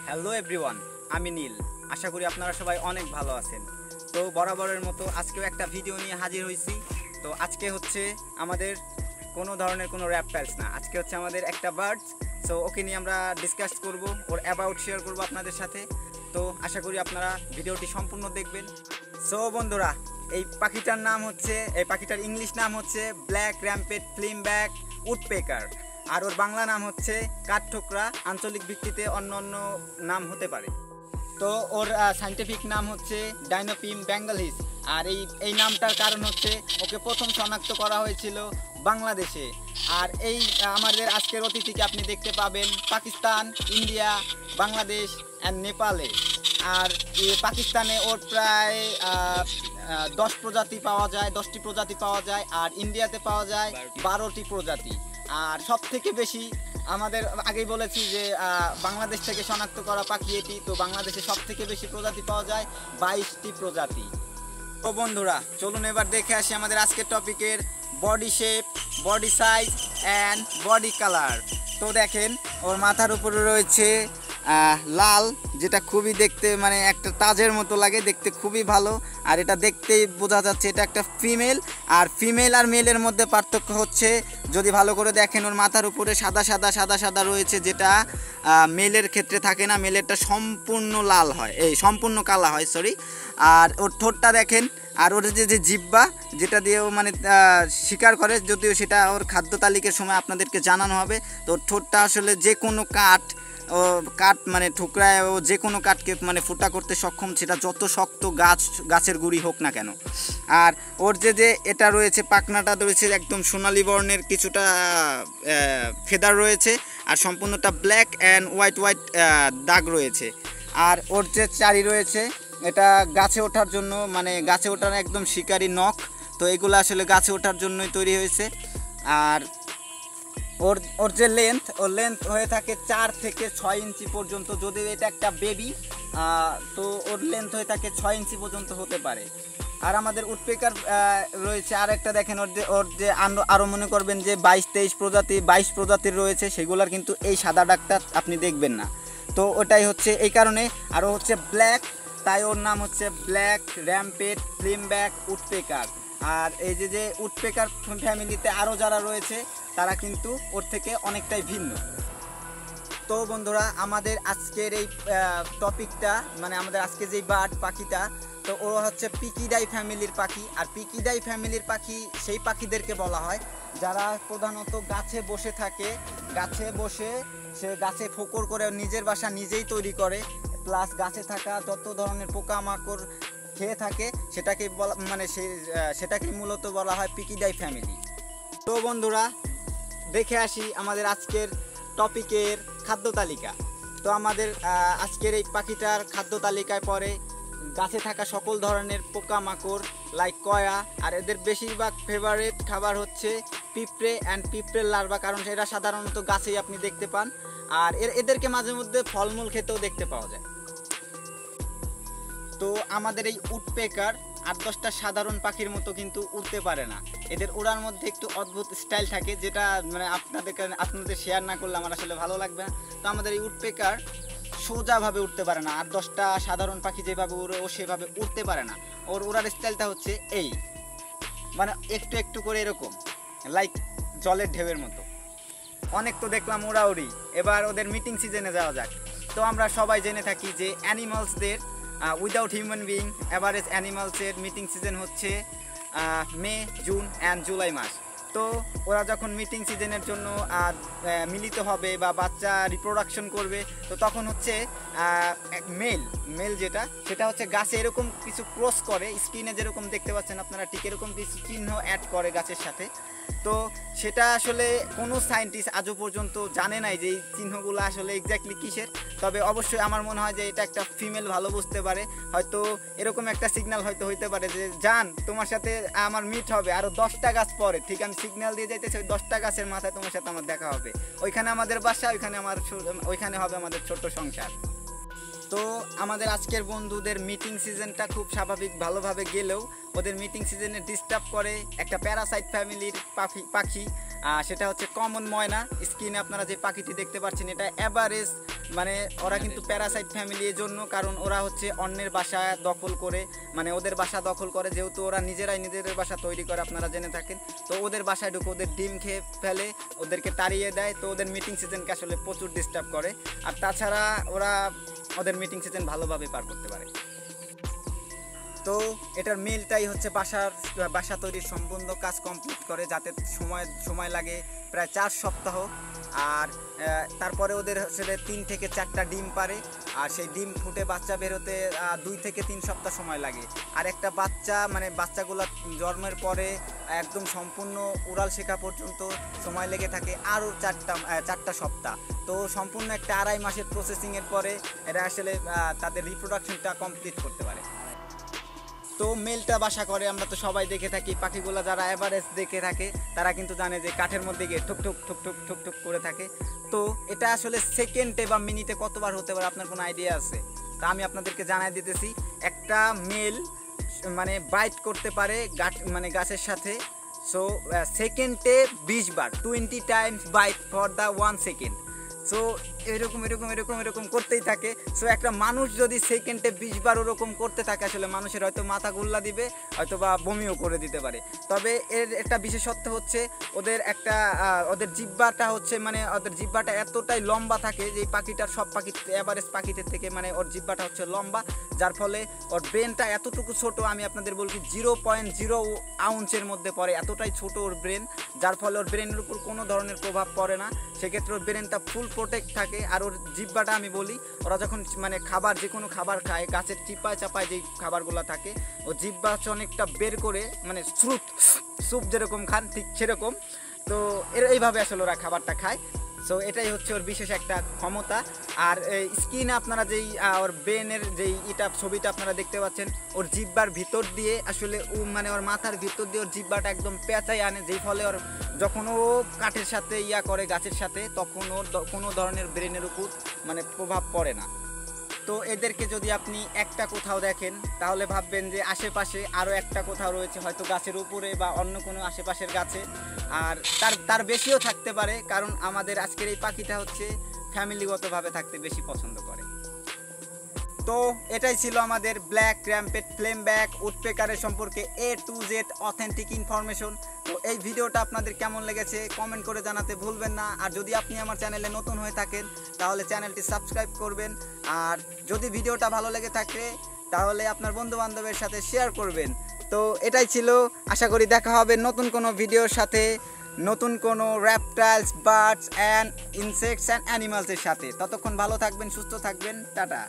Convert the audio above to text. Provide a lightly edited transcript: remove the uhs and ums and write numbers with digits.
Hello everyone, আমি নীল। আশা করি আপনারা সবাই অনেক ভালো আছেন। তো বরাবরের মতো আজকেও একটা ভিডিও নিয়ে হাজির হয়েছি। তো আজকে হচ্ছে আমাদের কোনো ধরনের কোনো র্যাপটাইলস না, আজকে হচ্ছে আমাদের একটা বার্ডস। সো ওকে নিয়ে আমরা ডিসকাস করব, ওর অ্যাবাউট শেয়ার করব আপনাদের সাথে। তো আশা করি আপনারা ভিডিওটি সম্পূর্ণ দেখবেন। সো বন্ধুরা, এই পাখিটার ইংলিশ নাম হচ্ছে ব্ল্যাক র্যাম্পেট ফ্লিমব্যাক উডপেকার, আর ওর বাংলা নাম হচ্ছে কাঠঠোকরা। আঞ্চলিক ভিত্তিতে অন্য অন্য নাম হতে পারে। তো ওর সাইন্টিফিক নাম হচ্ছে ডাইনোপিম বেঙ্গলিস। আর এই নামটার কারণ হচ্ছে ওকে প্রথম শনাক্ত করা হয়েছিল বাংলাদেশে। আর আমাদের আজকের অতিথিকে আপনি দেখতে পাবেন পাকিস্তান, ইন্ডিয়া, বাংলাদেশ অ্যান্ড নেপালে। আর পাকিস্তানে ওর প্রায় 10টি প্রজাতি পাওয়া যায়, আর ইন্ডিয়াতে পাওয়া যায় 12টি প্রজাতি। আর সব থেকে বেশি আমাদের আগেই বলেছি যে বাংলাদেশ থেকে শনাক্ত করা পাখি এটি। তো বাংলাদেশে সব থেকে বেশি প্রজাতি পাওয়া যায় 22টি প্রজাতি। তো বন্ধুরা, চলুন এবার দেখে আসি আমাদের আজকের টপিকের body shape, body size and body colour. তো দেখেন, ওর মাথার উপরে রয়েছে লাল, যেটা খুবই দেখতে মানে একটা তাজের মতো লাগে, দেখতে খুবই ভালো। আর এটা দেখতেই বোঝা যাচ্ছে এটা একটা ফিমেল। আর ফিমেল আর মেলের মধ্যে পার্থক্য হচ্ছে, যদি ভালো করে দেখেন, ওর মাথার উপরে সাদা সাদা রয়েছে, যেটা মেলের ক্ষেত্রে থাকে না। মেলেরটা সম্পূর্ণ লাল হয়, সম্পূর্ণ কালা হয়, সরি। আর ওর ঠোঁটটা দেখেন, আর ওর যে জিহ্বা, যেটা দিয়ে ও মানে শিকার করে, যদিও সেটা ওর খাদ্য তালিকার সময় আপনাদেরকে জানানো হবে। তো ওর ঠোঁটটা আসলে যে কোনো কাঠ মানে ঠুকরায় ও যে কোনো কাঠকে মানে ফুটা করতে সক্ষম, সেটা যত শক্ত গাছের গুঁড়ি হোক না কেন। আর ওর যে এটা রয়েছে, পাখনাটা রয়েছে একদম সোনালি বর্ণের, কিছুটা ফেদার রয়েছে, আর সম্পূর্ণটা ব্ল্যাক অ্যান্ড হোয়াইট দাগ রয়েছে। আর ওর যে চারি রয়েছে, এটা গাছে ওঠার জন্য, মানে গাছে ওঠার একদম শিকারি নখ। তো এগুলো আসলে গাছে ওঠার জন্যই তৈরি হয়েছে। আর ওর যে লেন্থ হয়ে থাকে 4 থেকে 6 ইঞ্চি পর্যন্ত। যদি এটা একটা বেবি, তো ওর লেন্থ হয়ে থাকে 6 ইঞ্চি পর্যন্ত হতে পারে। আর আমাদের উডপেকার রয়েছে আর একটা, দেখেন ওর যে আরও মনে করবেন যে 22 প্রজাতির রয়েছে, সেগুলোর কিন্তু এই সাদা ডাকটা আপনি দেখবেন না। তো ওটাই হচ্ছে এই কারণে। আরও হচ্ছে ব্ল্যাক, তাই ওর নাম হচ্ছে ব্ল্যাক র্যাম্পেট ফ্লিমব্যাক উডপেকার। আর এই যে উডপেকার ফ্যামিলিতে আরও যারা রয়েছে, তারা কিন্তু ওর থেকে অনেকটাই ভিন্ন। তো বন্ধুরা, আমাদের আজকের এই টপিকটা, মানে আমাদের আজকে যেই বার্ড পাখিটা, তো ও হচ্ছে পিকিডাই ফ্যামিলির পাখি। আর পিকিডাই ফ্যামিলির পাখি সেই পাখিদেরকে বলা হয় যারা প্রধানত গাছে বসে থাকে, সে গাছে ফোকর করে নিজের বাসা নিজেই তৈরি করে, প্লাস গাছে থাকা যত ধরনের পোকামাকড় খেয়ে থাকে, সেটাকেই মূলত বলা হয় পিকিডাই ফ্যামিলি। তো বন্ধুরা, দেখে আসি আমাদের আজকের টপিকের খাদ্য তালিকা। তো আমাদের আজকের এই পাখিটার খাদ্য তালিকায় পড়ে গাছে থাকা সকল ধরনের পোকামাকড়, লাইক কয়া। আর এদের বেশিরভাগ ফেভারিট খাবার হচ্ছে পিঁপড়ে অ্যান্ড পিঁপড়ের লার্ভা, কারণ এরা সাধারণত গাছেই আপনি দেখতে পান। আর এদেরকে মাঝে মধ্যে ফলমূল খেতেও দেখতে পাওয়া যায়। তো আমাদের এই উডপেকার 8-10টা সাধারণ পাখির মতো কিন্তু উড়তে পারে না। এদের ওড়ার মধ্যে একটু অদ্ভুত স্টাইল থাকে, যেটা মানে আপনাদের শেয়ার না করলে আমার আসলে ভালো লাগবে না। তো আমাদের এই উডপেকার সোজাভাবে উঠতে পারে না। 8-10টা সাধারণ পাখি যেভাবে উড়ে, ও সেভাবে উঠতে পারে না। ওর ওড়ার স্টাইলটা হচ্ছে মানে একটু একটু করে এরকম, লাইক জলের ঢেউয়ের মতো। অনেক তো দেখলাম ওড়াউড়ি, এবার ওদের মিটিং সিজনে যাওয়া যাক। তো আমরা সবাই জেনে থাকি যে অ্যানিমালসদের উইদাউট হিউম্যান বিং অ্যাভারেজ অ্যানিমালসের মিটিং সিজন হচ্ছে মে, জুন অ্যান্ড জুলাই মাস। তো ওরা যখন মিটিং সিজনের জন্য মিলিত হবে বা বাচ্চা রিপ্রোডাকশন করবে, তো তখন হচ্ছে মেল সেটা হচ্ছে গাছে এরকম কিছু ক্রস করে, স্ক্রিনে যেরকম দেখতে পাচ্ছেন আপনারা, ঠিক এরকম কিছু চিহ্ন অ্যাড করে গাছের সাথে। তো সেটা আসলে কোনো সায়েন্টিস্ট আজও পর্যন্ত জানে নাই যে এই চিহ্নগুলো আসলে এক্স্যাক্টলি কিসের। তবে অবশ্যই আমার মনে হয় যে এটা একটা ফিমেল ভালো বুঝতে পারে। হয়তো এরকম একটা সিগন্যাল হয়তো হইতে পারে যে জান, তোমার সাথে আমার মিট হবে আরও 10টা গাছ পরে, ঠিক আমি সিগন্যাল দিয়ে যাইতেছি, ওই 10টা গাছের মাথায় তোমার সাথে আমার দেখা হবে, ওইখানে আমাদের বাসা, ওইখানে হবে আমাদের ছোট্ট সংসার। তো আমাদের আজকের বন্ধুদের মিটিং সিজনটা খুব স্বাভাবিক ভালোভাবে গেলেও ওদের মিটিং সিজনে ডিস্টার্ব করে একটা প্যারাসাইট ফ্যামিলির পাখি, সেটা হচ্ছে কমন ময়না। স্ক্রিনে আপনারা যে পাখিটি দেখতে পাচ্ছেন এটা এভারেজ, মানে ওরা কিন্তু প্যারাসাইট ফ্যামিলি এর জন্য, কারণ ওরা হচ্ছে অন্যের বাসা দখল করে, মানে ওদের বাসা দখল করে, যেহেতু ওরা নিজেরাই নিজেদের বাসা তৈরি করে আপনারা জেনে থাকেন। তো ওদের বাসায় ঢুকে ওদের ডিম খেয়ে ফেলে, ওদেরকে তাড়িয়ে দেয়, তো ওদের মিটিং সিজনকে আসলে প্রচুর ডিস্টার্ব করে। আর তাছাড়া ওরা ওদের মিটিং সিজন ভালোভাবে পার করতে পারে। তো এটার মেলটাই হচ্ছে বাসা তৈরির সম্পূর্ণ কাজ কমপ্লিট করে, যাতে সময় লাগে প্রায় 4 সপ্তাহ। আর তারপরে ওদের আসলে 3 থেকে 4টা ডিম পারে, আর সেই ডিম ফুটে বাচ্চা বেরোতে 2 থেকে 3 সপ্তাহ সময় লাগে। আর একটা বাচ্চা, মানে বাচ্চাগুলো জন্মের পরে একদম সম্পূর্ণ উড়াল শেখা পর্যন্ত সময় লেগে থাকে আরও 4টা সপ্তাহ। তো সম্পূর্ণ একটা 2.5 মাসের প্রসেসিংয়ের পরে এরা আসলে তাদের রিপ্রোডাকশনটা কমপ্লিট করতে পারে। তো মেলটা বাসা করে, আমরা তো সবাই দেখে থাকি পাখিগুলো, যারা এভারেজ দেখে থাকে তারা কিন্তু জানে যে কাঠের মধ্যে গিয়ে ঠুক ঠুক ঠুক ঠুক ঠুক ঠুক করে থাকে। তো এটা আসলে সেকেন্ডে বা মিনিটে কতবার হতে পারে আপনার কোনো আইডিয়া আছে? তা আমি আপনাদেরকে জানাই দিতেছি, একটা মেল মানে বাইট করতে পারে গাছের সাথে। সো সেকেন্ডে 20 বার, 20 times bite for the 1 second. So এরকম করতেই থাকে। সো একটা মানুষ যদি সেকেন্ডে 20 বার ওরকম করতে থাকে, আসলে মানুষের হয়তো মাথা গুল্লা দিবে, হয়তো বা বমিও করে দিতে পারে। তবে এর একটা বিশেষত্ব হচ্ছে ওদের জিহ্বাটা হচ্ছে, মানে ওদের জিহ্বাটা এতটাই লম্বা থাকে যে পাখিটার সব এভারেজ পাখিদের থেকে মানে ওর জিহ্বাটা হচ্ছে লম্বা, যার ফলে ওর ব্রেনটা এতটুকু ছোট, আমি আপনাদের বলছি 0.0 আউন্সের মধ্যে পড়ে, এতটাই ছোট ওর ব্রেন, যার ফলে ওর ব্রেনের উপর কোনো ধরনের প্রভাব পড়ে না। সেক্ষেত্রে ওর ব্রেনটা ফুল প্রোটেক্ট থাকে। আর ওর জিহ্বাটা আমি বলি, ওরা যখন মানে যে কোনো খাবার খায়, গাছের চিপায় চাপায় যেই খাবারগুলো থাকে, ও জিহ্বা হচ্ছে অনেকটা বের করে, মানে স্যুপ যেরকম খান ঠিক সেরকম। তো এইভাবে আসলে ওরা খাবারটা খায়। সো এটাই হচ্ছে ওর বিশেষ একটা ক্ষমতা। আর স্কিনে আপনারা যেই ওর ব্রেনের যেই ছবিটা আপনারা দেখতে পাচ্ছেন, ওর জিহ্বার ভিতর দিয়ে আসলে মানে ওর মাথার ভিতর দিয়ে ওর জিহ্বাটা একদম পেঁচাই আনে, যেই ফলে ওর যখন ও কাঠের সাথে করে গাছের সাথে, তখন ওর কোনো ধরনের ব্রেনের উপর মানে প্রভাব পড়ে না। তো এদেরকে যদি আপনি একটা কোথাও দেখেন, তাহলে ভাববেন যে আশেপাশে আরও একটা কোথাও রয়েছে, হয়তো গাছের উপরে বা অন্য কোনো আশেপাশের গাছে। আর তার বেশিও থাকতে পারে, কারণ আমাদের আজকের এই পাখিটা হচ্ছে ফ্যামিলিগতভাবে থাকতে বেশি পছন্দ করে। তো এটাই ছিল আমাদের ব্ল্যাক র্যাম্পেট ফ্লেমব্যাক উডপেকারের সম্পর্কে A to Z authentic information. তো এই ভিডিওটা আপনাদের কেমন লেগেছে কমেন্ট করে জানাতে ভুলবেন না। আর যদি আপনি আমার চ্যানেলে নতুন হয়ে থাকেন তাহলে চ্যানেলটি সাবস্ক্রাইব করবেন। আর যদি ভিডিওটা ভালো লেগে থাকে তাহলে আপনার বন্ধুবান্ধবের সাথে শেয়ার করবেন। তো এটাই ছিল, আশা করি দেখা হবে নতুন কোনো ভিডিওর সাথে, নতুন কোনো র্যাপটাইলস, বার্ডস অ্যান্ড ইনসেক্টস অ্যান্ড অ্যানিমালসের সাথে। ততক্ষণ ভালো থাকবেন, সুস্থ থাকবেন, টাটা।